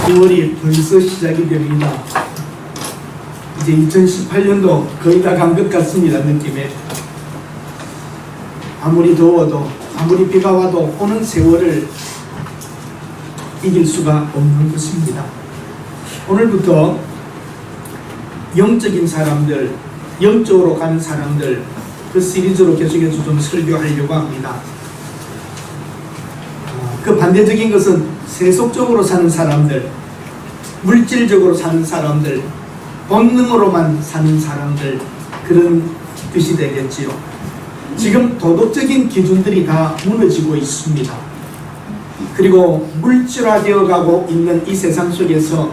9월이 벌써 시작이 됩니다. 이제 2018년도 거의 다 간 것 같습니다. 느낌에. 아무리 더워도 아무리 비가 와도 오는 세월을 이길 수가 없는 것입니다. 오늘부터 영적인 사람들, 영적으로 가는 사람들, 그 시리즈로 계속해서 좀 설교하려고 합니다. 그 반대적인 것은 세속적으로 사는 사람들, 물질적으로 사는 사람들, 본능으로만 사는 사람들, 그런 뜻이 되겠지요. 지금 도덕적인 기준들이 다 무너지고 있습니다. 그리고 물질화되어 가고 있는 이 세상 속에서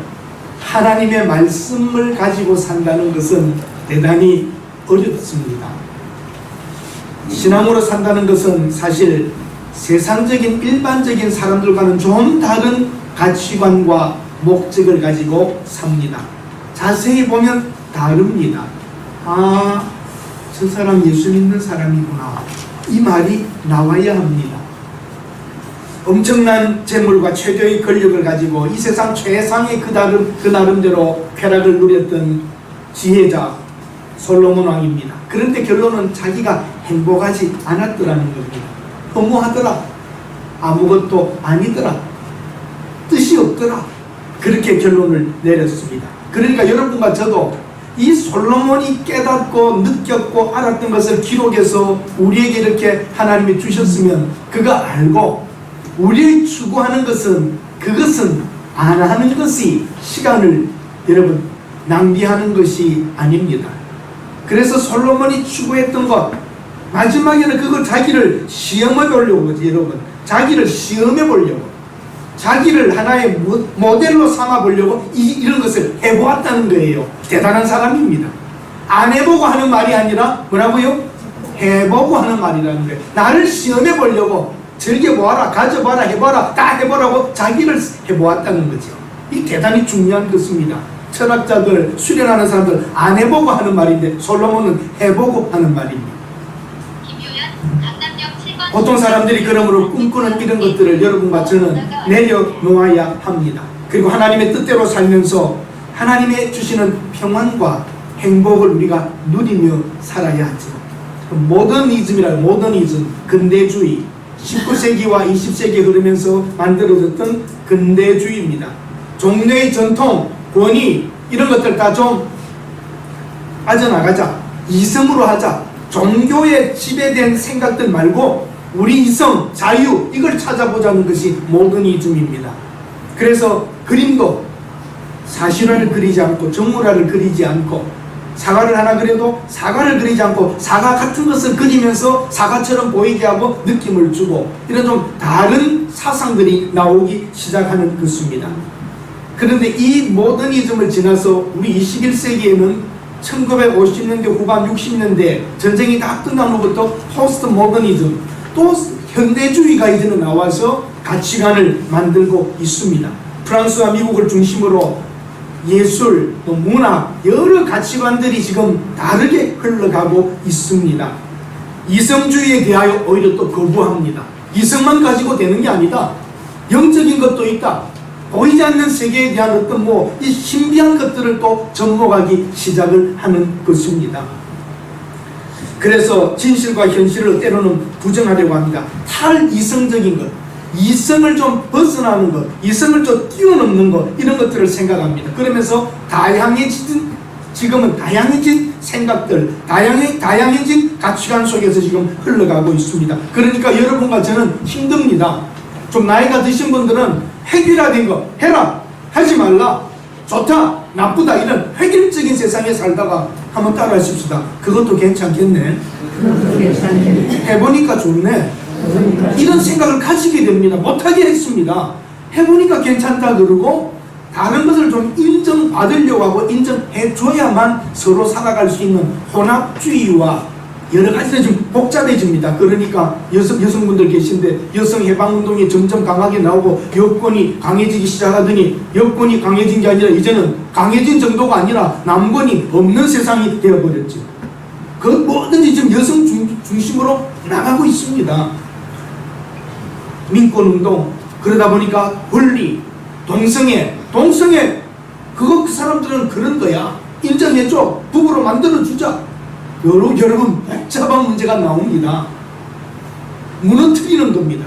하나님의 말씀을 가지고 산다는 것은 대단히 어렵습니다. 신앙으로 산다는 것은 사실 세상적인 일반적인 사람들과는 좀 다른 가치관과 목적을 가지고 삽니다. 자세히 보면 다릅니다. 아, 저 사람 예수 믿는 사람이구나, 이 말이 나와야 합니다. 엄청난 재물과 최고의 권력을 가지고 이 세상 최상의 그 나름대로 쾌락을 누렸던 지혜자 솔로몬 왕입니다. 그런데 결론은 자기가 행복하지 않았더라는 겁니다. 허무하더라, 아무것도 아니더라, 뜻이 없더라, 그렇게 결론을 내렸습니다. 그러니까 여러분과 저도 이 솔로몬이 깨닫고 느꼈고 알았던 것을 기록해서 우리에게 이렇게 하나님이 주셨으면 그거 알고 우리의 추구하는 것은, 그것은 안 하는 것이 시간을 여러분 낭비하는 것이 아닙니다. 그래서 솔로몬이 추구했던 것, 마지막에는 그걸 자기를 시험해 보려고 하지, 여러분. 자기를 시험해 보려고, 자기를 하나의 모델로 삼아 보려고 이런 것을 해보았다는 거예요. 대단한 사람입니다. 안 해보고 하는 말이 아니라 뭐라고요? 해보고 하는 말이라는 거예요. 나를 시험해 보려고, 즐겨보아라, 가져봐라, 해봐라, 다 해보라고 자기를 해보았다는 거죠. 이 대단히 중요한 것입니다. 철학자들, 수련하는 사람들 안 해보고 하는 말인데 솔로몬은 해보고 하는 말입니다. 보통 사람들이 그러므로 꿈꾸는 이런 것들을 여러분과 저는 내려놓아야 합니다. 그리고 하나님의 뜻대로 살면서 하나님의 주시는 평안과 행복을 우리가 누리며 살아야 하죠. 모더니즘이라고, 모더니즘, 근대주의, 19세기와 20세기에 흐르면서 만들어졌던 근대주의입니다. 종교의 전통, 권위, 이런 것들 다 좀 빠져나가자, 이성으로 하자, 종교에 지배된 생각들 말고 우리 이성, 자유, 이걸 찾아보자는 것이 모더니즘입니다. 그래서 그림도 사실화를 그리지 않고 정물화를 그리지 않고, 사과를 하나 그려도 사과를 그리지 않고 사과 같은 것을 그리면서 사과처럼 보이게 하고 느낌을 주고, 이런 좀 다른 사상들이 나오기 시작하는 것입니다. 그런데 이 모더니즘을 지나서 우리 21세기에는 1950년대 후반 60년대 전쟁이 다 끝난 후부터 포스트 모더니즘, 또 현대주의가 이제는 나와서 가치관을 만들고 있습니다. 프랑스와 미국을 중심으로 예술, 또 문학, 여러 가치관들이 지금 다르게 흘러가고 있습니다. 이성주의에 대하여 오히려 또 거부합니다. 이성만 가지고 되는 게 아니다, 영적인 것도 있다, 보이지 않는 세계에 대한 어떤 이 신비한 것들을 또 접목하기 시작을 하는 것입니다. 그래서 진실과 현실을 때로는 부정하려고 합니다. 탈이성적인 것, 이성을 좀 벗어나는 것, 이성을 좀 뛰어넘는 것, 이런 것들을 생각합니다. 그러면서 지금은 다양해진 생각들, 다양해진 가치관 속에서 지금 흘러가고 있습니다. 그러니까 여러분과 저는 힘듭니다. 좀 나이가 드신 분들은 획일화된 거 해라, 하지 말라, 좋다, 나쁘다, 이런 획일적인 세상에 살다가 한번 따라 하십시다. 그것도 괜찮겠네, 해보니까 좋네, 이런 생각을 가지게 됩니다. 못하게 했습니다. 해보니까 괜찮다 그러고 다른 것을 좀 인정받으려고 하고 인정해줘야만 서로 살아갈 수 있는 혼합주의와 여러 가지가 좀 복잡해집니다. 그러니까 여성분들 계신데 여성해방운동이 점점 강하게 나오고 여권이 강해지기 시작하더니, 여권이 강해진 게 아니라 이제는 강해진 정도가 아니라 남권이 없는 세상이 되어버렸죠. 그 뭐든지 지금 여성 중심으로 나가고 있습니다. 민권운동, 그러다 보니까 권리, 동성애, 동성애 그 사람들은 그런 거야. 인정해줘. 부부로 만들어주자. 여러분 복잡한 문제가 나옵니다. 무너뜨리는 겁니다.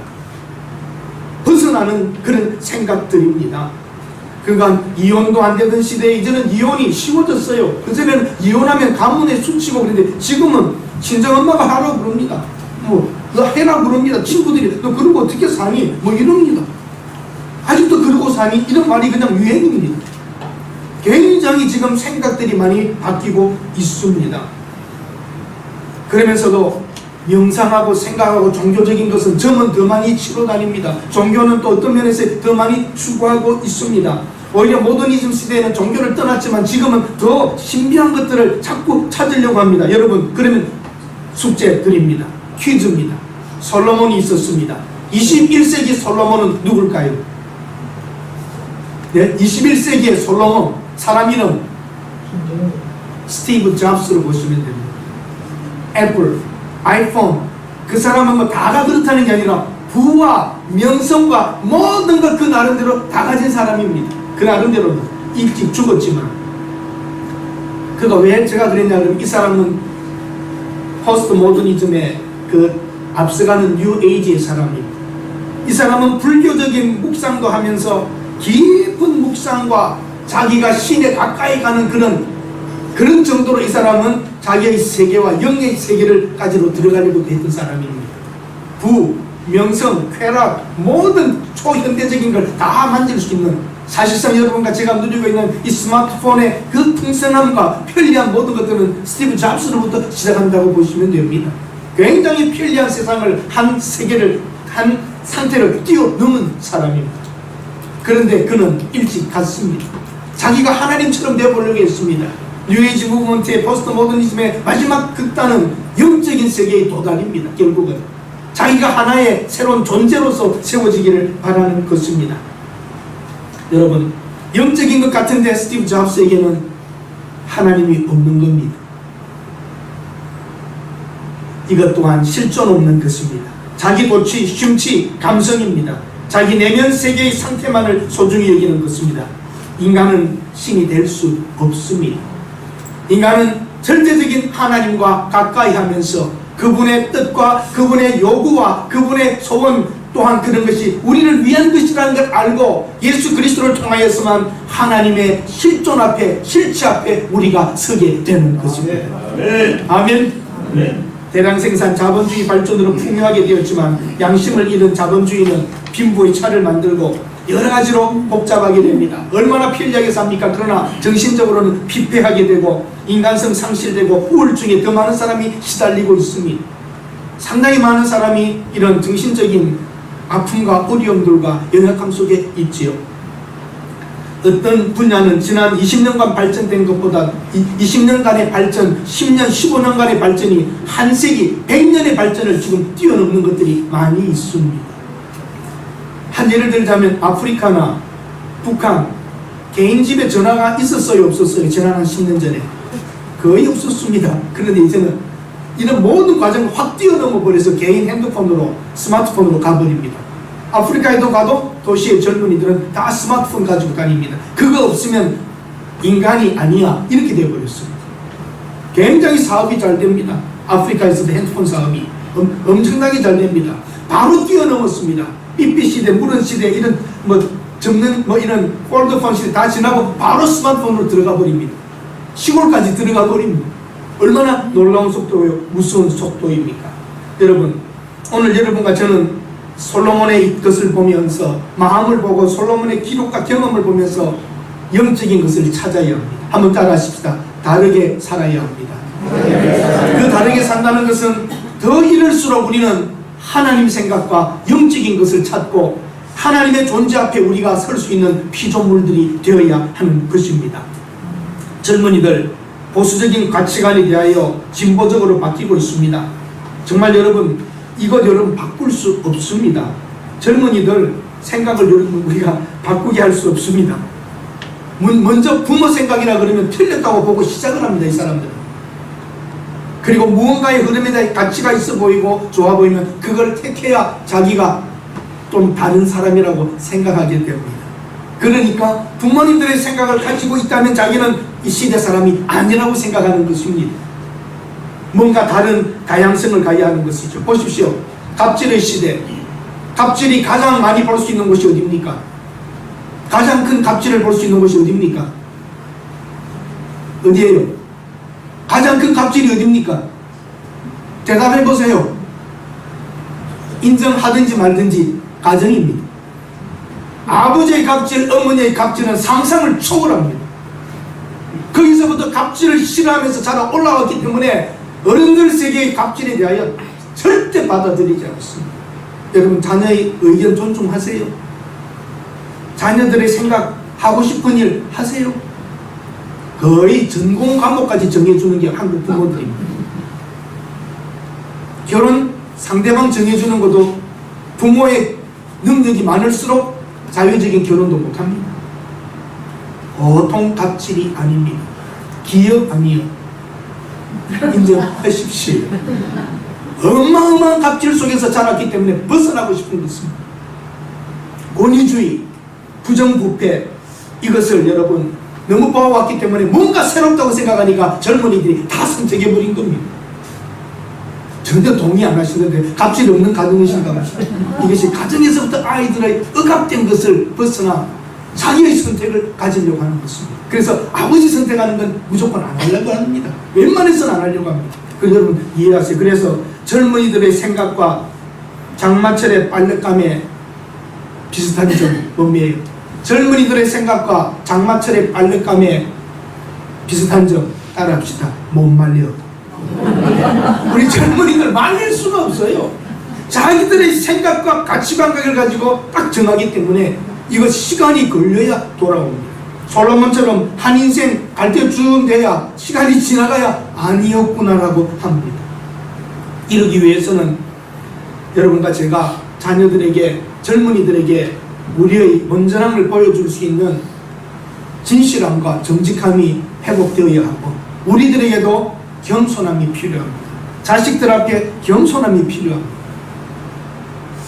벗어나는 그런 생각들입니다. 그러니까 이혼도 안 되던 시대에 이제는 이혼이 쉬워졌어요. 그전에는 이혼하면 가문에 수치고 그런데 지금은 친정엄마가 하라고 그럽니다. 너 해라 그럽니다. 친구들이 너 그러고 어떻게 사니? 이럽니다. 아직도 그러고 사니? 이런 말이 그냥 유행입니다. 굉장히 지금 생각들이 많이 바뀌고 있습니다. 그러면서도 명상하고 생각하고 종교적인 것은 점은 더 많이 치러 다닙니다. 종교는 또 어떤 면에서 더 많이 추구하고 있습니다. 오히려 모더니즘 시대에는 종교를 떠났지만 지금은 더 신비한 것들을 자꾸 찾으려고 합니다. 여러분, 그러면 숙제 드립니다. 퀴즈입니다. 솔로몬이 있었습니다. 21세기 솔로몬은 누굴까요? 네? 21세기의 솔로몬, 사람 이름 스티브 잡스로 보시면 됩니다. 애플, 아이폰, 그 사람은 다가 그렇다는 게 아니라 부와 명성과 모든 것 그 나름대로 다 가진 사람입니다. 그 나름대로 일찍 죽었지만, 그가 왜 제가 그랬냐면 이 사람은 포스트 모더니즘의 그 앞서가는 뉴 에이지의 사람입니다. 이 사람은 불교적인 묵상도 하면서 깊은 묵상과 자기가 신에 가까이 가는 그런 정도로 이 사람은 자기의 세계와 영의 세계를 가지러 들어가려고 했던 사람입니다. 부, 명성, 쾌락, 모든 초현대적인 걸 다 만질 수 있는, 사실상 여러분과 제가 누리고 있는 이 스마트폰의 그 풍성함과 편리한 모든 것들은 스티브 잡스로부터 시작한다고 보시면 됩니다. 굉장히 편리한 세상을, 한 세계를, 한 상태를 뛰어넘은 사람입니다. 그런데 그는 일찍 갔습니다. 자기가 하나님처럼 되어보려고 했습니다. 뉴에이지 무브먼트의 포스트 모더니즘의 마지막 극단은 영적인 세계의 도달입니다. 결국은 자기가 하나의 새로운 존재로서 세워지기를 바라는 것입니다. 여러분, 영적인 것 같은데 스티브 잡스에게는 하나님이 없는 겁니다. 이것 또한 실존 없는 것입니다. 자기 고취, 쉼치, 감성입니다. 자기 내면 세계의 상태만을 소중히 여기는 것입니다. 인간은 신이 될 수 없습니다. 인간은 절대적인 하나님과 가까이 하면서 그분의 뜻과 그분의 요구와 그분의 소원 또한 그런 것이 우리를 위한 것이라는 걸 알고 예수 그리스도를 통하여서만 하나님의 실존 앞에, 실체 앞에 우리가 서게 되는 것입니다. 아멘. 대량 생산 자본주의 발전으로 풍요하게 되었지만 양심을 잃은 자본주의는 빈부의 차를 만들고 여러 가지로 복잡하게 됩니다. 얼마나 편리하게 삽니까? 그러나 정신적으로는 피폐하게 되고 인간성 상실되고 우울증에 더 많은 사람이 시달리고 있습니다. 상당히 많은 사람이 이런 정신적인 아픔과 어려움들과 연약함 속에 있지요. 어떤 분야는 지난 20년간 발전된 것보다 20년간의 발전, 10년, 15년간의 발전이 한 세기, 100년의 발전을 지금 뛰어넘는 것들이 많이 있습니다. 한 예를 들자면 아프리카나 북한, 개인 집에 전화가 있었어요, 없었어요? 지난 한 10년 전에 거의 없었습니다. 그런데 이제는 이런 모든 과정을 확 뛰어넘어 버려서 개인 핸드폰으로, 스마트폰으로 가버립니다. 아프리카에도 가도 도시의 젊은이들은 다 스마트폰 가지고 다닙니다. 그거 없으면 인간이 아니야, 이렇게 되어버렸습니다. 굉장히 사업이 잘 됩니다. 아프리카에서도 핸드폰 사업이 엄청나게 잘 됩니다. 바로 뛰어넘었습니다. 삐삐 시대, 무른 시대, 이런 접는 이런 폴더폰 시대 다 지나고 바로 스마트폰으로 들어가 버립니다. 시골까지 들어가 버립니다. 얼마나 놀라운 속도요, 무서운 속도입니까? 여러분, 오늘 여러분과 저는 솔로몬의 것을 보면서, 마음을 보고 솔로몬의 기록과 경험을 보면서 영적인 것을 찾아야 합니다. 한번 따라하십시다. 다르게 살아야 합니다. 그 다르게 산다는 것은 더 이럴수록 우리는 하나님 생각과 영적인 것을 찾고 하나님의 존재 앞에 우리가 설 수 있는 피조물들이 되어야 하는 것입니다. 젊은이들, 보수적인 가치관에 대하여 진보적으로 바뀌고 있습니다. 정말 여러분, 이것 여러분 바꿀 수 없습니다. 젊은이들 생각을 여러분 우리가 바꾸게 할 수 없습니다. 먼저 부모 생각이라 그러면 틀렸다고 보고 시작을 합니다, 이 사람들은. 그리고 무언가의 흐름에 대해 가치가 있어 보이고 좋아 보이면 그걸 택해야 자기가 좀 다른 사람이라고 생각하게 됩니다. 그러니까 부모님들의 생각을 가지고 있다면 자기는 이 시대 사람이 아니라고 생각하는 것입니다. 뭔가 다른 다양성을 가야 하는 것이죠. 보십시오. 갑질의 시대. 갑질이 가장 많이 볼 수 있는 곳이 어디입니까? 가장 큰 갑질을 볼 수 있는 곳이 어디입니까? 어디예요? 가장 큰 갑질이 어디입니까? 대답해 보세요. 인정하든지 말든지 가정입니다. 아버지의 갑질, 어머니의 갑질은 상상을 초월합니다. 거기서부터 갑질을 싫어하면서 자라 올라왔기 때문에 어른들 세계의 갑질에 대하여 절대 받아들이지 않습니다. 여러분, 자녀의 의견 존중하세요. 자녀들의 생각하고 싶은 일 하세요. 거의 전공 과목까지 정해주는 게 한국 부모들입니다. 결혼 상대방 정해주는 것도 부모의 능력이 많을수록 자유적인 결혼도 못합니다. 보통 갑질이 아닙니다. 기업 아니요. 인정하십시오. 어마어마한 갑질 속에서 자랐기 때문에 벗어나고 싶은 것입니다. 권위주의, 부정부패, 이것을 여러분 너무 봐왔기 때문에 뭔가 새롭다고 생각하니까 젊은이들이 다 선택해버린 겁니다. 전혀 동의 안 하시는데 갑질 없는 가정이신가 봐요. 이것이 가정에서부터 아이들의 억압된 것을 벗어나 자기의 선택을 가지려고 하는 것입니다. 그래서 아버지 선택하는 건 무조건 안 하려고 합니다. 웬만해서는 안 하려고 합니다. 그 여러분 이해하세요. 그래서 젊은이들의 생각과 장마철의 빨랫감에 비슷한 점이 뭐예요? 젊은이들의 생각과 장마철의 빨랫감에 비슷한 점 따라합시다. 못 말려. 우리 젊은이들 말릴 수가 없어요. 자기들의 생각과 가치관각을 가지고 딱 정하기 때문에 이거 시간이 걸려야 돌아옵니다. 솔로몬처럼 한 인생 갈 때 쭉 돼야 시간이 지나가야 아니었구나라고 합니다. 이러기 위해서는 여러분과 제가 자녀들에게, 젊은이들에게 우리의 온전함을 보여줄 수 있는 진실함과 정직함이 회복되어야 하고, 우리들에게도 겸손함이 필요합니다. 자식들 앞에 겸손함이 필요합니다.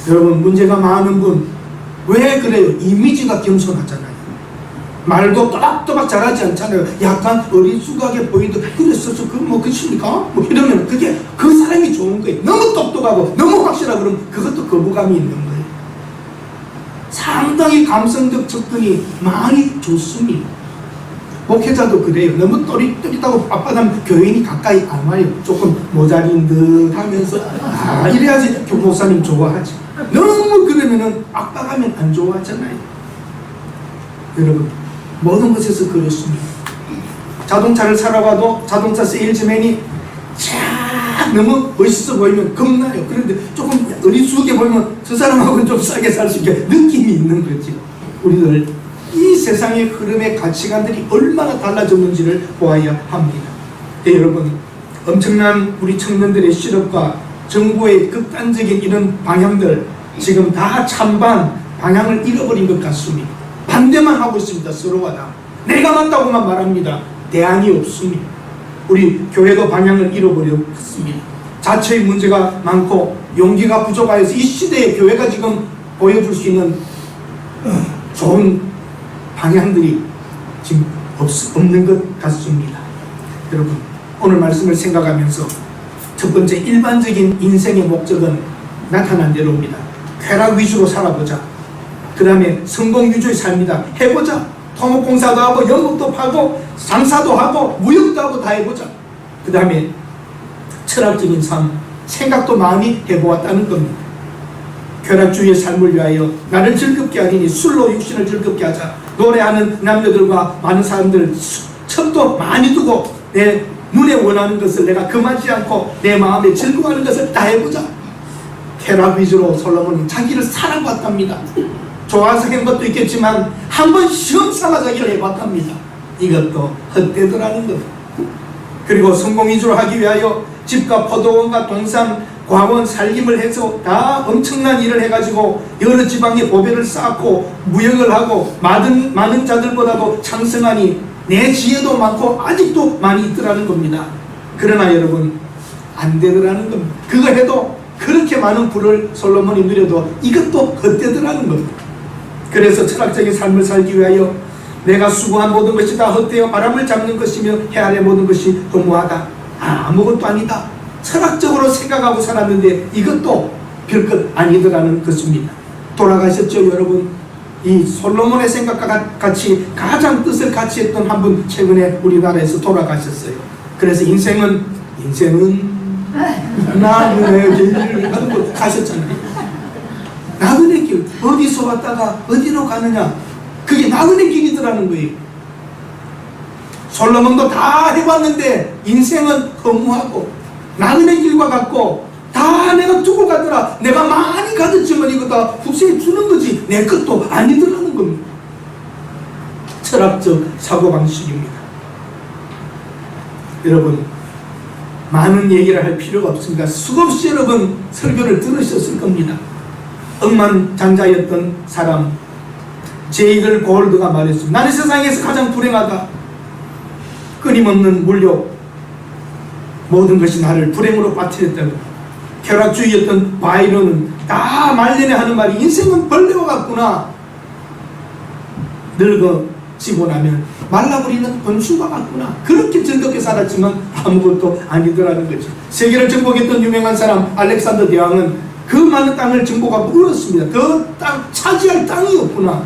여러분, 문제가 많은 분 왜 그래요? 이미지가 겸손하잖아요. 말도 또박또박 잘하지 않잖아요. 약간 어리숙하게 보이도 그랬어서 뭐 그십니까? 뭐 이러면 그게 그 사람이 좋은 거예요. 너무 똑똑하고 너무 확실하고 그러면 그것도 거부감이 있는 거예요. 상당히 감성적 접근이 많이 좋습니다. 목회자도 그래요. 너무 또릿또릿하고 빳빳하면 교인이 가까이 안 와요. 조금 모자린 듯 하면서 이래야지 목사님 좋아하지. 너무 그러면은 빡빡하면 안 좋아하잖아요. 여러분, 모든 것에서 그렇습니다. 자동차를 사러 가도 자동차 세일즈맨이 쫙 너무 멋있어 보이면 겁나요. 그런데 조금 어리숙해 보이면 저 사람하고는 좀 싸게 살 수 있게 느낌이 있는 거지. 우리들 이 세상의 흐름의 가치관들이 얼마나 달라졌는지를 보아야 합니다. 네, 여러분, 엄청난 우리 청년들의 실업과 정부의 극단적인 이런 방향들 지금 다 찬반 방향을 잃어버린 것 같습니다. 반대만 하고 있습니다. 서로가 다 내가 맞다고만 말합니다. 대안이 없습니다. 우리 교회도 방향을 잃어버렸습니다. 자체의 문제가 많고 용기가 부족하여서 이 시대에 교회가 지금 보여줄 수 있는 좋은 방향들이 지금 없는 것 같습니다. 여러분, 오늘 말씀을 생각하면서 첫 번째, 일반적인 인생의 목적은 나타난 대로입니다. 쾌락 위주로 살아보자. 그 다음에 성공 위주의 삶이다. 해보자. 토목공사도 하고 연못도 파고 장사도 하고 무역도 하고 다 해보자. 그 다음에 철학적인 삶, 생각도 많이 해보았다는 겁니다. 쾌락주의의 삶을 위하여 나를 즐겁게 하리니 술로 육신을 즐겁게 하자. 노래하는 남녀들과 많은 사람들 첩도 많이 두고 내 눈에 원하는 것을 내가 금하지 않고 내 마음에 즐거워하는 것을 다 해보자. 쾌락 위주로 솔로몬은 자기를 살아봤답니다. 좋아서 한 것도 있겠지만 한번 시험 삼아 자기를 해봤답니다. 이것도 헛되더라는 것. 그리고 성공 위주로 하기 위하여 집과 포도원과 동산, 과원, 살림을 해서 다 엄청난 일을 해가지고 여러 지방에 보배를 쌓고 무역을 하고 많은 자들보다도 창성하니 내 지혜도 많고 아직도 많이 있더라는 겁니다. 그러나 여러분, 안 되더라는 겁니다. 그거 해도 그렇게 많은 부를 솔로몬이 누려도 이것도 헛되더라는 겁니다. 그래서 철학적인 삶을 살기 위하여 내가 수고한 모든 것이 다 헛되어 바람을 잡는 것이며 해 아래 모든 것이 허무하다. 아무것도 아니다. 철학적으로 생각하고 살았는데 이것도 별것 아니더라는 것입니다. 돌아가셨죠, 여러분? 이 솔로몬의 생각과 같이 가장 뜻을 같이 했던 한 분 최근에 우리나라에서 돌아가셨어요. 그래서 인생은 나그네 길 하고 가셨잖아요. 나그네 길, 어디서 왔다가 어디로 가느냐, 그게 나그네 길이더라는 거예요. 솔로몬도 다 해봤는데 인생은 허무하고 나그네 길과 같고 다 내가 두고 가더라. 내가 많이 가졌지만 이거 다 후세에 주는 거지 내 것도 아니더라는 겁니다. 철학적 사고방식입니다. 여러분, 많은 얘기를 할 필요가 없습니다. 수없이 여러분 설교를 들으셨을 겁니다. 억만장자였던 사람 제이글 골드가 말했습니다. 나는 세상에서 가장 불행하다. 끊임없는 물욕, 모든 것이 나를 불행으로 빠뜨렸다고. 쾌락주의였던 바이런은 다 말년에 하는 말이 인생은 벌레와 같구나. 늙어지고 나면 말라버리는 번수가 같구나. 그렇게 즐겁게 살았지만 아무것도 아니더라는 거죠. 세계를 정복했던 유명한 사람 알렉산더 대왕은 그 많은 땅을 정복하고 울었습니다. 그 땅 차지할 땅이 없구나.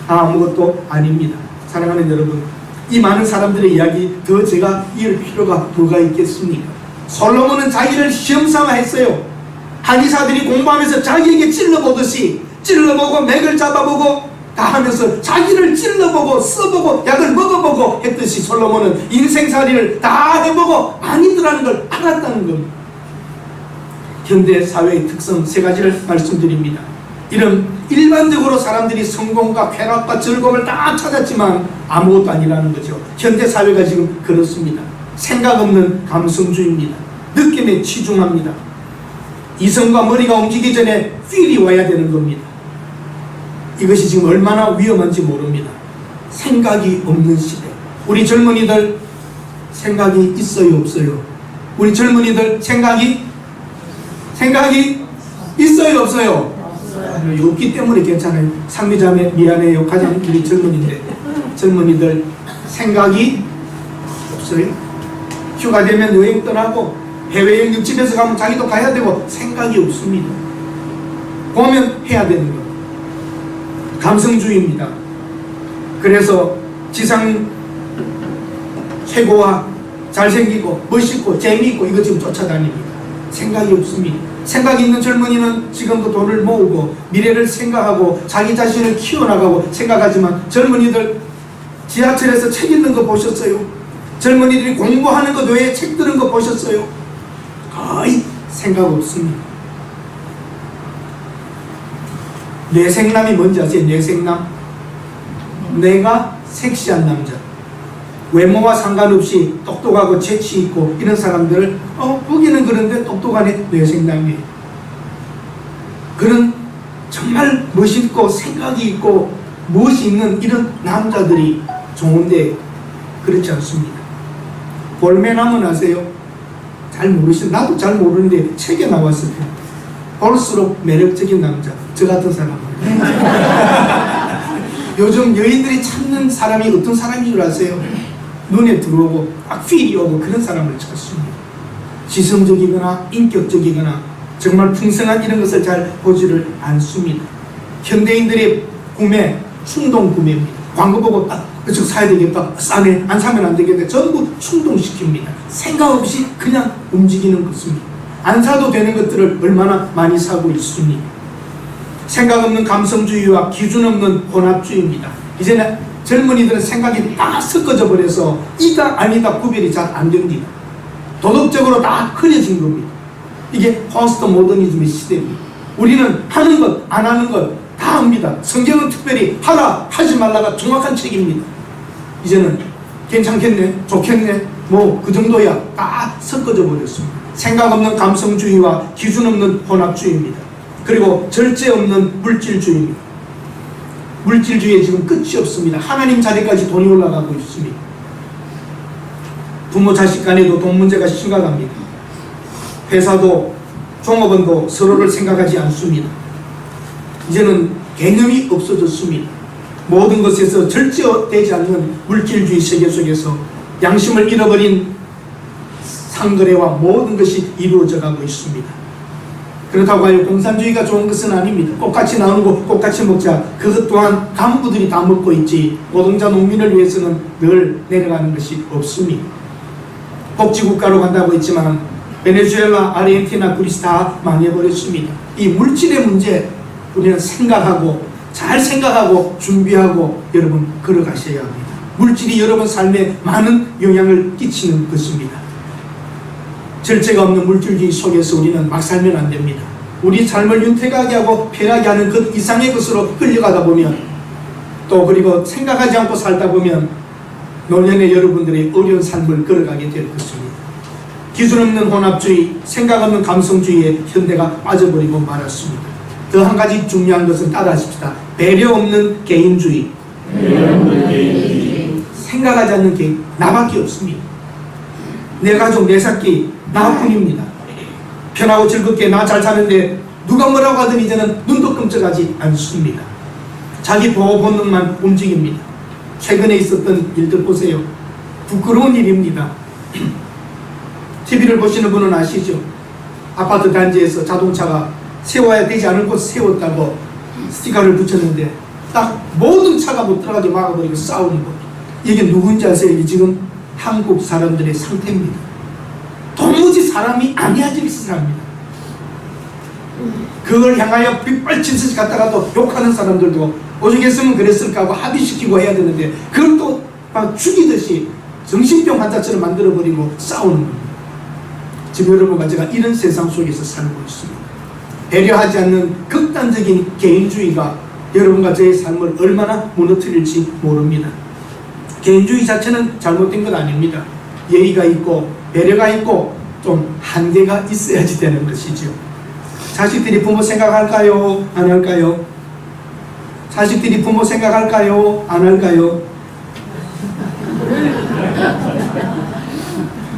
아무것도 아닙니다. 사랑하는 여러분, 이 많은 사람들의 이야기 더 제가 이을 필요가 뭐가 있겠습니까? 솔로몬은 자기를 시험삼아 했어요. 한의사들이 공부하면서 자기에게 찔러보듯이 찔러보고 맥을 잡아보고 다 하면서 자기를 찔러보고 써보고 약을 먹어보고 했듯이 솔로몬은 인생살이를 다 해보고 아니더라는 걸 알았다는 겁니다. 현대 사회의 특성 세 가지를 말씀드립니다. 이런 일반적으로 사람들이 성공과 쾌락과 즐거움을 다 찾았지만 아무것도 아니라는 거죠. 현대 사회가 지금 그렇습니다. 생각 없는 감성주의입니다. 느낌에 치중합니다. 이성과 머리가 움직이기 전에 필이 와야 되는 겁니다. 이것이 지금 얼마나 위험한지 모릅니다. 생각이 없는 시대. 우리 젊은이들 생각이 있어요, 없어요? 우리 젊은이들 생각이 있어요, 없어요? 없기 때문에 괜찮아요. 상미자매 미안해요. 가장 우리 젊은이인데 젊은이들 생각이 없어요. 휴가 되면 여행 떠나고 해외여행 집에서 가면 자기도 가야 되고 생각이 없습니다. 보면 해야 되는 거. 감성주의입니다. 그래서 지상 최고와 잘생기고 멋있고 재미있고 이거 지금 쫓아다닙니다. 생각이 없습니다. 생각이 있는 젊은이는 지금도 돈을 모으고 미래를 생각하고 자기 자신을 키워나가고 생각하지만 젊은이들 지하철에서 책 읽는 거 보셨어요? 젊은이들이 공부하는 것 외에 책 들은 거 보셨어요? 거의 생각 없습니다. 뇌생남이 뭔지 아세요? 뇌생남? 내가 섹시한 남자, 외모와 상관없이 똑똑하고 재치있고 이런 사람들을 보기는 그런데 똑똑하네, 뇌생남이에요. 그런 정말 멋있고 생각이 있고 무엇이 있는 이런 남자들이 좋은데 그렇지 않습니다. 볼메남은 아세요? 잘 모르시죠? 나도 잘 모르는데 책에 나왔을 때 볼수록 매력적인 남자, 저 같은 사람은 요즘 여인들이 찾는 사람이 어떤 사람인 줄 아세요? 눈에 들어오고 딱 필이 오고 그런 사람을 찾습니다. 지성적이거나 인격적이거나 정말 풍성한 이런 것을 잘 보지를 않습니다. 현대인들의 구매, 충동 구매입니다. 광고 보고 그쪽 사야 되겠다, 싸네, 안 사면 안 되겠다, 전부 충동시킵니다. 생각 없이 그냥 움직이는 것입니다. 안 사도 되는 것들을 얼마나 많이 사고 있습니까? 생각 없는 감성주의와 기준 없는 혼합주의입니다. 이제는 젊은이들은 생각이 다 섞어져 버려서 이다 아니다 구별이 잘 안 됩니다. 도덕적으로 다 흐려진 겁니다. 이게 포스트 모더니즘의 시대입니다. 우리는 하는 것, 안 하는 것 다 합니다. 성경은 특별히 하라, 하지 말라가 정확한 책입니다. 이제는 괜찮겠네, 좋겠네, 뭐 그 정도야 다 섞어져 버렸습니다. 생각 없는 감성주의와 기준 없는 혼합주의입니다. 그리고 절제 없는 물질주의입니다. 물질주의에 지금 끝이 없습니다. 하나님 자리까지 돈이 올라가고 있습니다. 부모 자식 간에도 돈 문제가 심각합니다. 회사도 종업원도 서로를 생각하지 않습니다. 이제는 개념이 없어졌습니다. 모든 것에서 절제되지 않는 물질주의 세계 속에서 양심을 잃어버린 상거래와 모든 것이 이루어져 가고 있습니다. 그렇다고 하여 공산주의가 좋은 것은 아닙니다. 꽃같이 나오고 꽃같이 먹자. 그것 또한 간부들이 다 먹고 있지 노동자 농민을 위해서는 늘 내려가는 것이 없습니다. 복지국가로 간다고 했지만 베네수엘라, 아르헨티나, 그리스 다 망해버렸습니다. 이 물질의 문제 우리는 잘 생각하고 준비하고 여러분 걸어가셔야 합니다. 물질이 여러분 삶에 많은 영향을 끼치는 것입니다. 절제가 없는 물질주의 속에서 우리는 막 살면 안 됩니다. 우리 삶을 윤택하게 하고 편하게 하는 그 이상의 것으로 끌려가다 보면 또 그리고 생각하지 않고 살다 보면 노년에 여러분들의 어려운 삶을 걸어가게 될 것입니다. 기준 없는 혼합주의, 생각 없는 감성주의에 현대가 빠져버리고 말았습니다. 더 한 가지 중요한 것은 따라하십시다. 배려 없는 개인주의. 생각하지 않는 개인, 나밖에 없습니다. 내 가족, 내 새끼, 나뿐입니다. 편하고 즐겁게 나 잘 사는데 누가 뭐라고 하든 이제는 눈도 끔찍하지 않습니다. 자기 보호 본능만 움직입니다. 최근에 있었던 일들 보세요. 부끄러운 일입니다. TV를 보시는 분은 아시죠? 아파트 단지에서 자동차가 세워야 되지 않을 곳 세웠다고 스티커를 붙였는데 딱 모든 차가 못 들어가게 막아버리고 싸우는 것. 이게 누군지 아세요? 이게 지금 한국 사람들의 상태입니다. 도무지 사람이 아니야지면서 삽니다. 그걸 향하여 빗발치듯이 갔다가도 욕하는 사람들도 오죽했으면 그랬을까 하고 합의시키고 해야 되는데 그걸 또 막 죽이듯이 정신병 환자처럼 만들어버리고 싸우는 겁니다. 지금 여러분과 제가 이런 세상 속에서 살고 있습니다. 배려하지 않는 극단적인 개인주의가 여러분과 저의 삶을 얼마나 무너뜨릴지 모릅니다. 개인주의 자체는 잘못된 건 아닙니다. 예의가 있고 배려가 있고 좀 한계가 있어야지 되는 것이죠. 자식들이 부모 생각할까요? 안 할까요? 자식들이 부모 생각할까요? 안 할까요?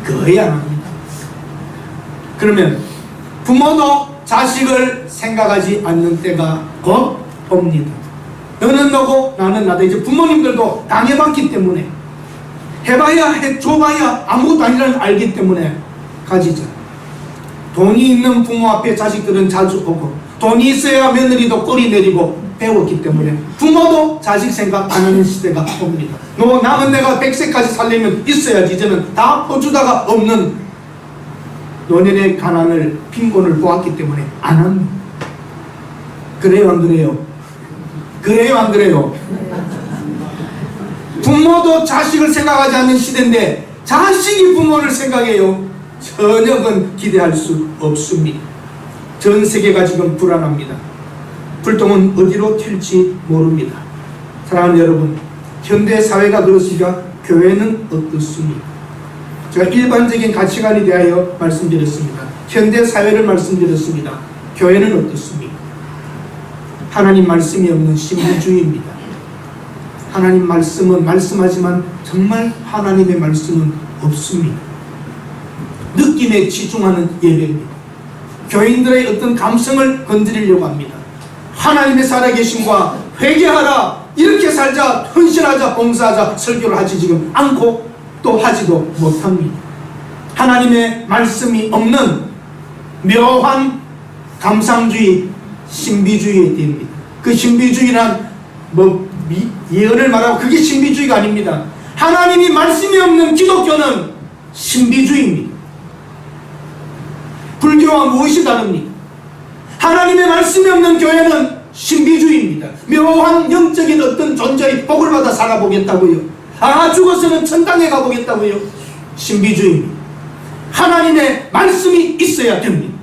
거의 안 합니다. 그러면 부모도 자식을 생각하지 않는 때가 곧 옵니다. 너는 너고 나는 나다. 이제 부모님들도 당해봤기 때문에 해봐야 줘봐야 아무것도 아니라는 걸 알기 때문에 가지죠. 돈이 있는 부모 앞에 자식들은 자주 오고 돈이 있어야 며느리도 꼬리 내리고 배웠기 때문에 부모도 자식 생각 안 하는 시대가 옵니다. 너 남은 내가 100세까지 살려면 있어야지. 이제는 다 퍼주다가 없는 노년의 가난을 빈곤을 보았기 때문에 안 합니다. 그래요 안 그래요? 그래요 안 그래요? 부모도 자식을 생각하지 않는 시대인데 자식이 부모를 생각해요? 전혀 그건 기대할 수 없습니다. 전 세계가 지금 불안합니다. 불똥은 어디로 튈지 모릅니다. 사랑하는 여러분, 현대 사회가 그렇습니까? 교회는 어떻습니까? 제가 일반적인 가치관에 대하여 말씀드렸습니다. 현대 사회를 말씀드렸습니다. 교회는 어떻습니까? 하나님 말씀이 없는 신비주의입니다. 하나님 말씀은 말씀하지만 정말 하나님의 말씀은 없습니다. 느낌에 치중하는 예배입니다. 교인들의 어떤 감성을 건드리려고 합니다. 하나님의 살아계심과 회개하라, 이렇게 살자, 헌신하자, 봉사하자, 설교를 하지 지금 않고 또 하지도 못합니다. 하나님의 말씀이 없는 묘한 감상주의, 신비주의에 대입니다. 그 신비주의란 예언을 말하고 그게 신비주의가 아닙니다. 하나님이 말씀이 없는 기독교는 신비주의입니다. 불교와 무엇이 다릅니까? 하나님의 말씀이 없는 교회는 신비주의입니다. 묘한 영적인 어떤 존재의 복을 받아 살아보겠다고요. 죽어서는 천당에 가보겠다고요. 신비주의입니다. 하나님의 말씀이 있어야 됩니다.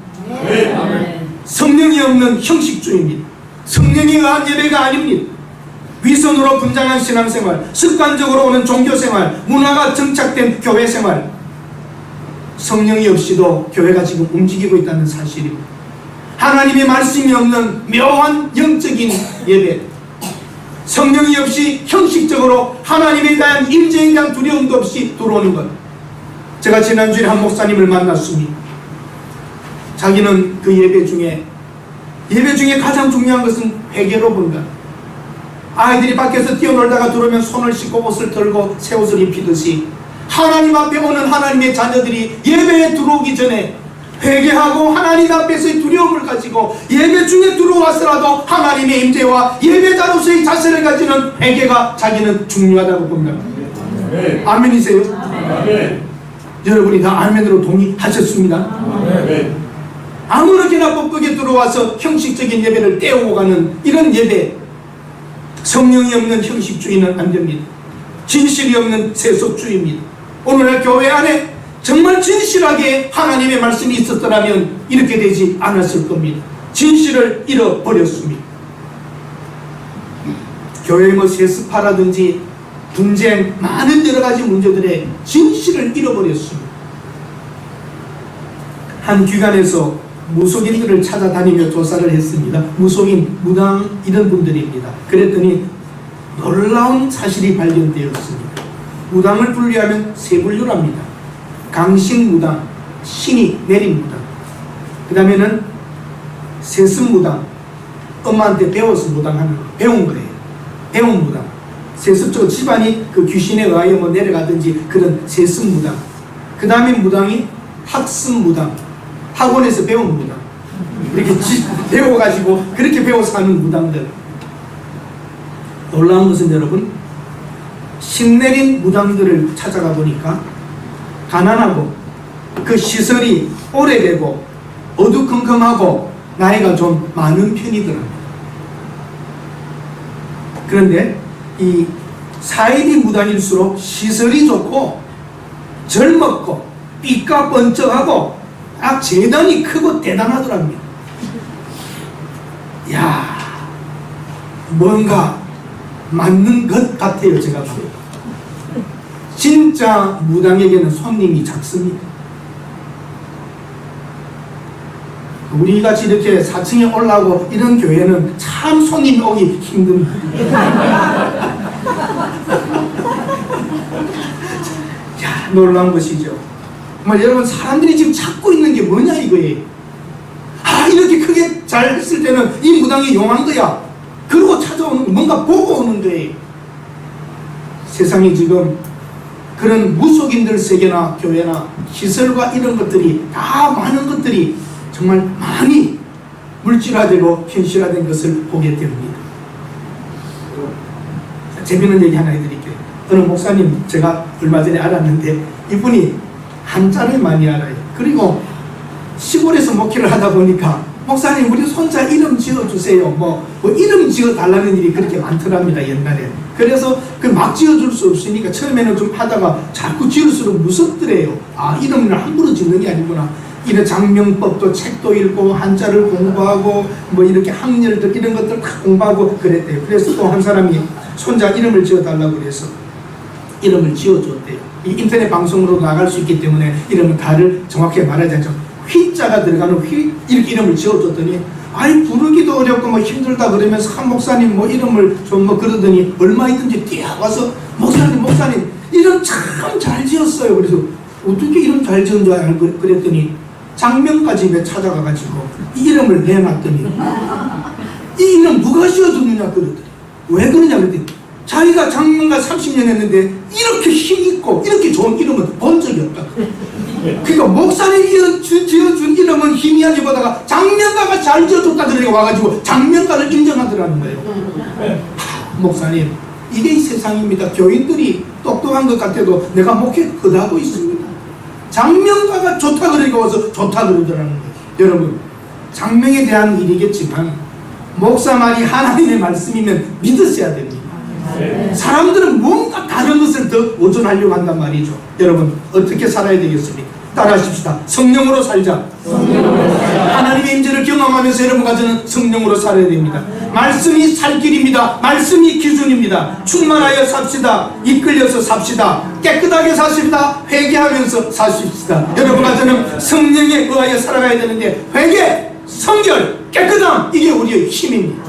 성령이 없는 형식주의입니다. 성령에 의한 예배가 아닙니다. 위선으로 분장한 신앙생활, 습관적으로 오는 종교생활, 문화가 정착된 교회생활, 성령이 없이도 교회가 지금 움직이고 있다는 사실입니다. 하나님의 말씀이 없는 묘한 영적인 예배, 성령이 없이 형식적으로 하나님에 대한 임재에 대한 두려움도 없이 들어오는 것. 제가 지난주에 한 목사님을 만났습니다. 자기는 그 예배 중에 예배 중에 가장 중요한 것은 회개로 본다. 아이들이 밖에서 뛰어놀다가 들어오면 손을 씻고 옷을 털고 새 옷을 입히듯이 하나님 앞에 오는 하나님의 자녀들이 예배에 들어오기 전에 회개하고 하나님 앞에서의 두려움을 가지고 예배 중에 들어와서라도 하나님의 임재와 예배자로서의 자세를 가지는 회개가 자기는 중요하다고 봅니다. 아멘이세요? 아멘. 여러분이 다 아멘으로 동의하셨습니다. 아멘. 아무렇게나 뻑뻑하게 들어와서 형식적인 예배를 떼어오고 가는 이런 예배, 성령이 없는 형식주의는 안 됩니다. 진실이 없는 세속주의입니다. 오늘날 교회 안에 정말 진실하게 하나님의 말씀이 있었더라면 이렇게 되지 않았을 겁니다. 진실을 잃어버렸습니다. 교회의 뭐 세습파라든지 분쟁, 많은 여러가지 문제들의 진실을 잃어버렸습니다. 한 기관에서 무속인들을 찾아다니며 조사를 했습니다. 무속인, 무당 이런 분들입니다. 그랬더니 놀라운 사실이 발견되었습니다. 무당을 분류하면 세 분류랍니다. 강신무당, 신이 내린 무당, 그 다음에는 세습무당, 엄마한테 배워서 무당하는 거, 배운 거예요. 배운 무당. 세습적으로 집안이 그 귀신에 의하여 뭐 내려가든지 그런 세습무당. 그 다음에 무당이 학습무당, 학원에서 배운 무당. 이렇게 배워가지고 그렇게 배워서 하는 무당들. 놀라운 것은 여러분, 신내린 무당들을 찾아가 보니까 가난하고 그 시설이 오래되고 어두컴컴하고 나이가 좀 많은 편이더랍니다. 그런데 이 사이비 무당일수록 시설이 좋고 젊었고 삐까 번쩍하고 딱 재단이 크고 대단하더랍니다. 야, 뭔가 맞는 것 같아요. 제가 봐요. 진짜 무당에게는 손님이 작습니다. 우리같이 이렇게 4층에 올라오고 이런 교회는 참 손님이 오기 힘듭니다. 야, 놀라운 것이죠. 정말 여러분, 사람들이 지금 찾고 있는 게 뭐냐 이거예요. 아, 이렇게 크게 잘 했을 때는 이 무당이 용한 거야. 그러고 찾아오는, 뭔가 보고 오는 거예요. 세상이 지금 그런 무속인들 세계나 교회나 시설과 이런 것들이 다 많은 것들이 정말 많이 물질화되고 현실화된 것을 보게 됩니다. 재미있는 얘기 하나 해드릴게요. 어느 목사님 제가 얼마 전에 알았는데 이분이 한자를 많이 알아요. 그리고 시골에서 목회를 하다 보니까 목사님 우리 손자 이름 지어주세요. 뭐 이름 지어달라는 일이 그렇게 많더랍니다. 옛날에. 그래서 그 막 지어줄 수 없으니까 처음에는 좀 하다가 자꾸 지을수록 무섭더래요. 아, 이름을 함부로 짓는 게 아니구나. 이런 장명법도 책도 읽고 한자를 공부하고 뭐 이렇게 학렬들 이런 것들 다 공부하고 그랬대요. 그래서 또 한 사람이 손자 이름을 지어달라고 그래서 이름을 지어줬대요. 이 인터넷 방송으로 나갈 수 있기 때문에 이름은 다를 정확하게 말하지 않죠. 휘자가 들어가는 휘 이렇게 이름을 지어줬더니 아이 부르기도 어렵고 뭐 힘들다 그러면서 한 목사님 뭐 이름을 좀 뭐 그러더니 얼마 있든지 뛰어와서 목사님 이름 참 잘 지었어요. 그래서 어떻게 이름 잘 지은 줄 알고 그랬더니 장명가집에 찾아가가지고 이 이름을 내놨더니 이 이름 누가 지어줬느냐 그러더니 왜 그러냐 그랬더니 자기가 장명가 30년 했는데 이렇게 힘있고 이렇게 좋은 이름은 본 적이 없다. 그러니까 목사님이 지어준 이름은 희미하게 보다가 장명가가 잘 지어줬다 그러니까 와가지고 장명가를 인정하더라는 거예요. 목사님 이게 이 세상입니다. 교인들이 똑똑한 것 같아도 내가 목회 거다하고 있습니다. 장명가가 좋다 그러니까 와서 좋다 그러더라는 거예요. 여러분 장명에 대한 일이겠지만 목사 말이 하나님의 말씀이면 믿으셔야 됩니다. 사람들은 뭔가 다른 것을 더 오존하려고 한단 말이죠. 여러분 어떻게 살아야 되겠습니까? 따라하십시다. 성령으로 살자. 하나님의 임재를 경험하면서 여러분과 저는 성령으로 살아야 됩니다. 말씀이 살 길입니다. 말씀이 기준입니다. 충만하여 삽시다. 이끌려서 삽시다. 깨끗하게 사십시다. 회개하면서 사십시다. 여러분과 저는 성령에 의하여 살아가야 되는데 회개, 성결, 깨끗함 이게 우리의 힘입니다.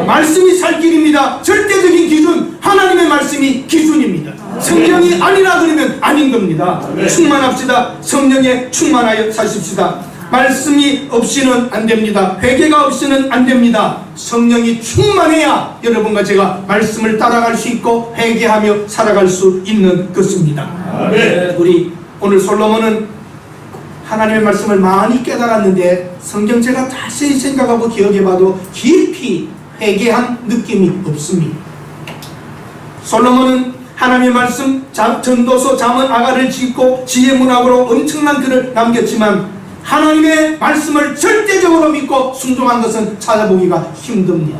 말씀이 살 길입니다. 절대적인 기준 하나님의 말씀이 기준입니다. 성령이 아니라 그러면 아닌 겁니다. 충만합시다. 성령에 충만하여 사십시다. 말씀이 없이는 안 됩니다. 회개가 없이는 안 됩니다. 성령이 충만해야 여러분과 제가 말씀을 따라갈 수 있고 회개하며 살아갈 수 있는 것입니다. 우리 오늘 솔로몬은 하나님의 말씀을 많이 깨달았는데 성경 제가 자세히 생각하고 기억해봐도 깊이 회개한 느낌이 없습니다. 솔로몬은 하나님의 말씀, 전도서, 잠언, 아가를 짓고 지혜문학으로 엄청난 글을 남겼지만 하나님의 말씀을 절대적으로 믿고 순종한 것은 찾아보기가 힘듭니다.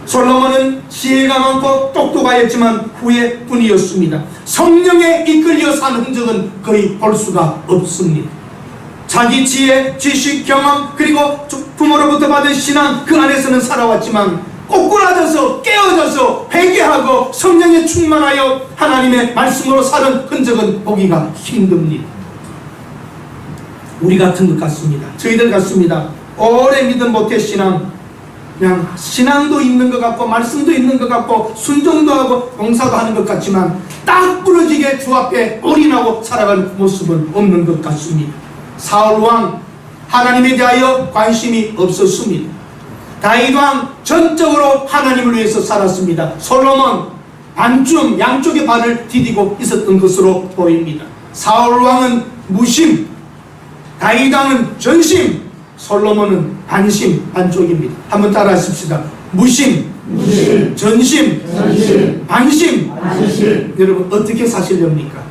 솔로몬은 지혜가 많고 똑똑하였지만 후회뿐이었습니다. 성령에 이끌려 산 흔적은 거의 볼 수가 없습니다. 자기 지혜, 지식, 경험 그리고 부모로부터 받은 신앙 그 안에서는 살아왔지만 꼬꾸라져서 깨어져서 회개하고 성령에 충만하여 하나님의 말씀으로 사는 흔적은 보기가 힘듭니다. 우리 같은 것 같습니다. 저희들 같습니다. 오래 믿은 못해 신앙, 그냥 신앙도 있는 것 같고 말씀도 있는 것 같고 순종도 하고 봉사도 하는 것 같지만 딱 부러지게 주 앞에 올인하고 살아가는 모습은 없는 것 같습니다. 사울 왕 하나님에 대하여 관심이 없었습니다. 다윗 왕 전적으로 하나님을 위해서 살았습니다. 솔로몬 반쯤 양쪽의 발을 디디고 있었던 것으로 보입니다. 사울 왕은 무심, 다윗 왕은 전심, 솔로몬은 반심, 반쪽입니다. 한번 따라 하십시다. 무심, 전심, 반심. 여러분 어떻게 사시렵니까?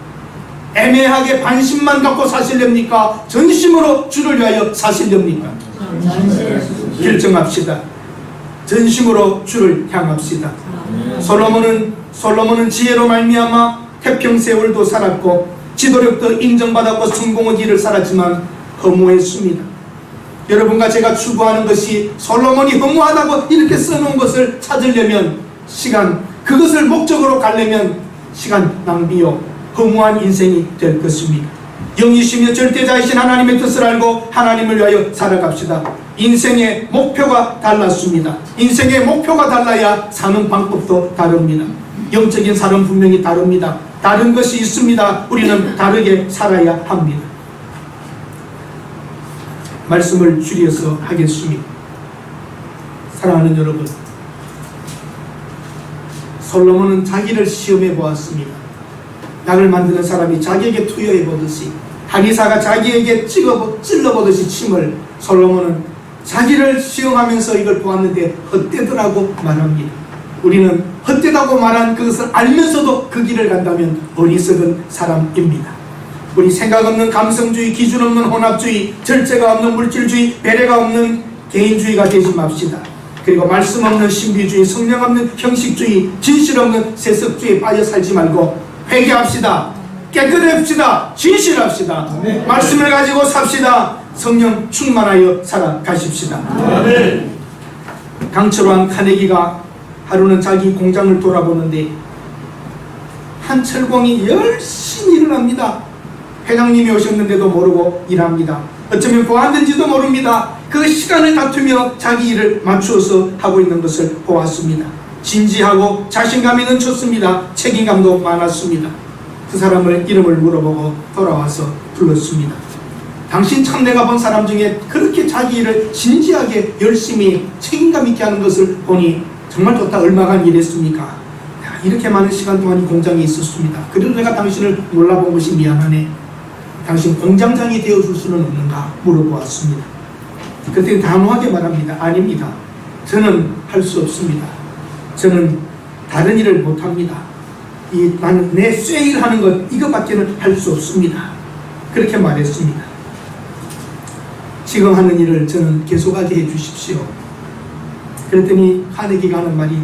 애매하게 반심만 갖고 사시렵니까? 전심으로 주를 위하여 사시렵니까? 결정합시다. 전심으로 주를 향합시다. 솔로몬은 지혜로 말미암아 태평세월도 살았고 지도력도 인정받았고 성공의 길을 살았지만 허무했습니다. 여러분과 제가 추구하는 것이 솔로몬이 허무하다고 이렇게 써놓은 것을 찾으려면 시간, 그것을 목적으로 가려면 시간 낭비요 허무한 인생이 될 것입니다. 영이시며 절대자이신 하나님의 뜻을 알고 하나님을 위하여 살아갑시다. 인생의 목표가 달랐습니다. 인생의 목표가 달라야 사는 방법도 다릅니다. 영적인 삶은 분명히 다릅니다. 다른 것이 있습니다. 우리는 다르게 살아야 합니다. 말씀을 줄여서 하겠습니다. 사랑하는 여러분, 솔로몬은 자기를 시험해 보았습니다. 약을 만드는 사람이 자기에게 투여해 보듯이, 한의사가 자기에게 찔러보듯이 침을, 솔로몬은 자기를 시험하면서 이걸 보았는데 헛되더라고 말합니다. 우리는 헛되다고 말한 그것을 알면서도 그 길을 간다면 어리석은 사람입니다. 우리 생각 없는 감성주의, 기준 없는 혼합주의, 절제가 없는 물질주의, 배려가 없는 개인주의가 되지 맙시다. 그리고 말씀 없는 신비주의, 성령 없는 형식주의, 진실 없는 세속주의에 빠져 살지 말고 회개합시다. 깨끗합시다. 진실합시다. 아멘. 말씀을 가지고 삽시다. 성령 충만하여 살아가십시다. 아멘. 강철왕 카네기가 하루는 자기 공장을 돌아보는데 한 철공이 열심히 일을 합니다. 회장님이 오셨는데도 모르고 일합니다. 어쩌면 보았는지도 모릅니다. 그 시간을 다투며 자기 일을 맞추어서 하고 있는 것을 보았습니다. 진지하고 자신감이 넘쳤습니다. 책임감도 많았습니다. 그 사람을 이름을 물어보고 돌아와서 불렀습니다. 당신 참 내가 본 사람 중에 그렇게 자기 일을 진지하게 열심히 책임감 있게 하는 것을 보니 정말 좋다. 얼마간 일했습니까? 이렇게 많은 시간 동안 이 공장에 있었습니다. 그래도 내가 당신을 몰라본 것이 미안하네. 당신 공장장이 되어줄 수는 없는가? 물어보았습니다. 그때 단호하게 말합니다. 아닙니다. 저는 할 수 없습니다. 저는 다른 일을 못합니다. 나는 내 쇠일 하는 것 이것밖에는 할 수 없습니다. 그렇게 말했습니다. 지금 하는 일을 저는 계속하게 해주십시오. 그랬더니 카네기가 하는 말이,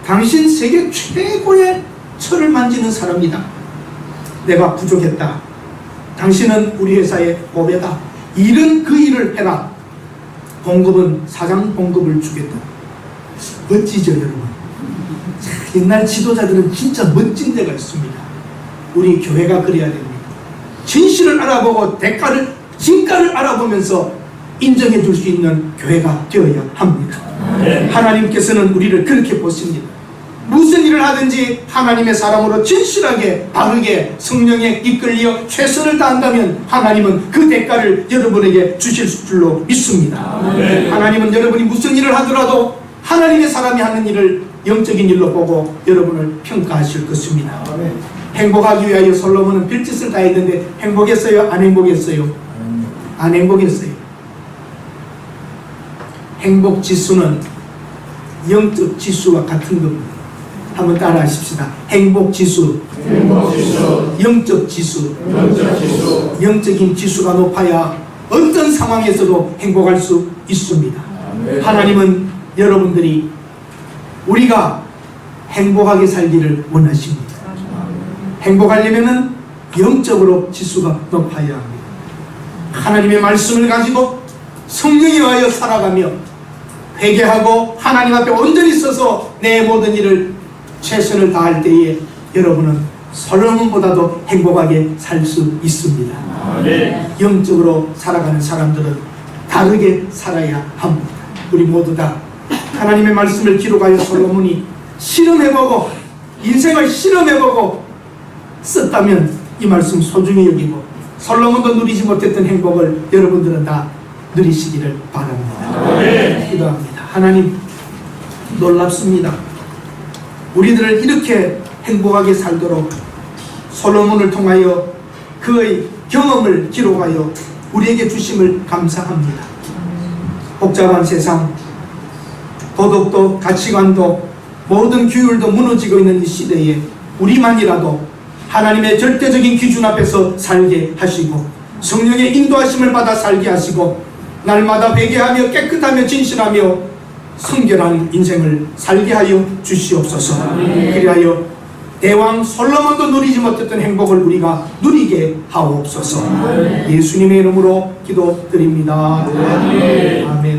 당신 세계 최고의 철을 만지는 사람이다. 내가 부족했다. 당신은 우리 회사의 보배다. 일은 그 일을 해라. 봉급은 사장 봉급을 주겠다. 멋지죠 여러분? 옛날 지도자들은 진짜 멋진 데가 있습니다. 우리 교회가 그래야 됩니다. 진실을 알아보고 진가를 알아보면서 인정해 줄 수 있는 교회가 되어야 합니다. 하나님께서는 우리를 그렇게 보십니다. 무슨 일을 하든지 하나님의 사람으로 진실하게 바르게 성령에 이끌려 최선을 다한다면 하나님은 그 대가를 여러분에게 주실 줄로 믿습니다. 하나님은 여러분이 무슨 일을 하더라도 하나님의 사람이 하는 일을 영적인 일로 보고 여러분을 평가하실 것입니다. 행복하기 위하여 솔로몬은 별짓을 다 했는데 행복했어요? 안 행복했어요? 안 행복했어요. 행복 지수는 영적 지수와 같은 겁니다. 한번 따라 하십시다. 행복 지수, 영적 지수, 영적인 지수가 높아야 어떤 상황에서도 행복할 수 있습니다. 하나님은 여러분들이 우리가 행복하게 살기를 원하십니다. 행복하려면 영적으로 지수가 높아야 합니다. 하나님의 말씀을 가지고 성령에 의하여 살아가며 회개하고 하나님 앞에 온전히 서서 내 모든 일을 최선을 다할 때에 여러분은 솔로몬보다도 행복하게 살 수 있습니다. 영적으로 살아가는 사람들은 다르게 살아야 합니다. 우리 모두 다 하나님의 말씀을 기록하여 솔로몬이 실험해보고 인생을 실험해보고 썼다면 이 말씀 소중히 여기고 솔로몬도 누리지 못했던 행복을 여러분들은 다 누리시기를 바랍니다. 기도합니다. 하나님, 놀랍습니다. 우리들을 이렇게 행복하게 살도록 솔로몬을 통하여 그의 경험을 기록하여 우리에게 주심을 감사합니다. 복잡한 세상, 도덕도 가치관도 모든 규율도 무너지고 있는 이 시대에 우리만이라도 하나님의 절대적인 기준 앞에서 살게 하시고 성령의 인도하심을 받아 살게 하시고 날마다 회개하며 깨끗하며 진실하며 성결한 인생을 살게 하여 주시옵소서. 그리하여 대왕 솔로몬도 누리지 못했던 행복을 우리가 누리게 하옵소서. 예수님의 이름으로 기도드립니다. 아멘.